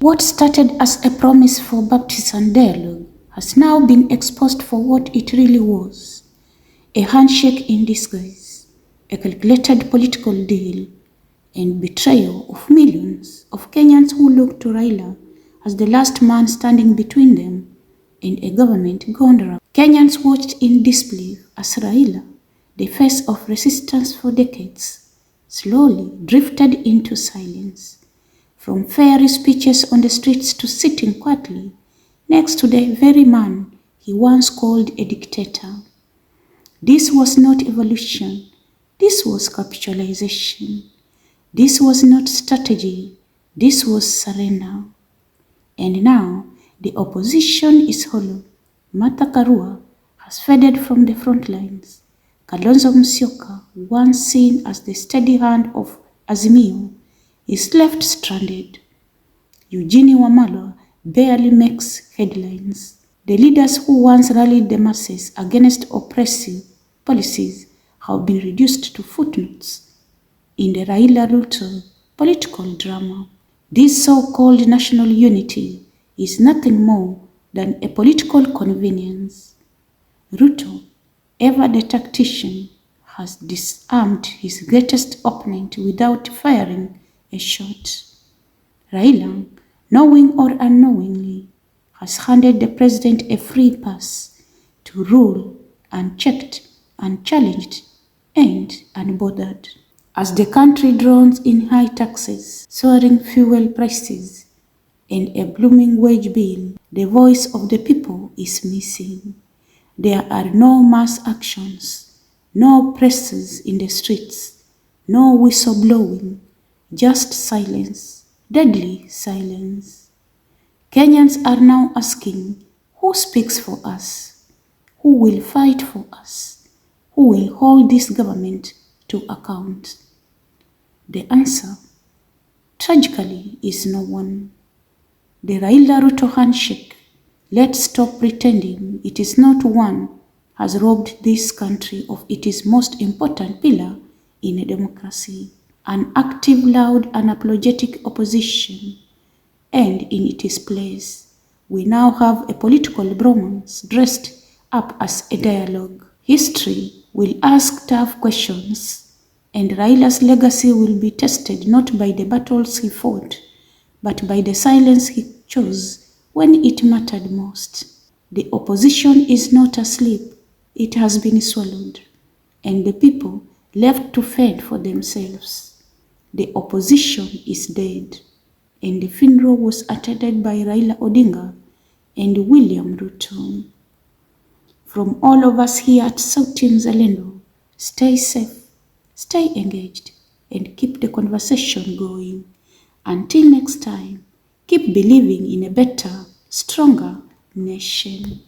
What started as a promise for bipartisan dialogue has now been exposed for what it really was: a handshake in disguise, a calculated political deal, and betrayal of millions of Kenyans who looked to Raila as the last man standing between them and a government gone wrong. Kenyans watched in disbelief as Raila, the face of resistance for decades, slowly drifted into silence. From fiery speeches on the streets to sitting quietly next to the very man he once called a dictator. This was not evolution. This was capitalization. This was not strategy. This was surrender. And now the opposition is hollow. Martha Karua has faded from the front lines. Kalonzo Musyoka, once seen as the steady hand of Azimio, is left stranded. Eugene Wamalwa barely makes headlines. The leaders who once rallied the masses against oppressive policies have been reduced to footnotes in the Raila-Ruto political drama. This so-called national unity is nothing more than a political convenience. Ruto, ever the tactician, has disarmed his greatest opponent without firing a shot. Raila, knowing or unknowingly, has handed the president a free pass to rule unchecked, unchallenged, and unbothered. As the country drowns in high taxes, soaring fuel prices, and a blooming wage bill, the voice of the people is missing. There are no mass actions, no presses in the streets, no whistleblowing, just silence, deadly silence. Kenyans are now asking, who speaks for us? Who will fight for us? Who will hold this government to account? The answer, tragically, is no one. The Raila-Ruto handshake, let's stop pretending it is not one, has robbed this country of its most important pillar in a democracy, an active, loud, unapologetic opposition. And in its place, we now have a political bromance dressed up as a dialogue. History will ask tough questions, and Raila's legacy will be tested not by the battles he fought, but by the silence he chose when it mattered most. The opposition is not asleep, it has been swallowed, and the people left to fend for themselves. The opposition is dead, and the funeral was attended by Raila Odinga and William Ruto. From all of us here at Sauti Mzalendo, stay safe, stay engaged, and keep the conversation going. Until next time, keep believing in a better, stronger nation.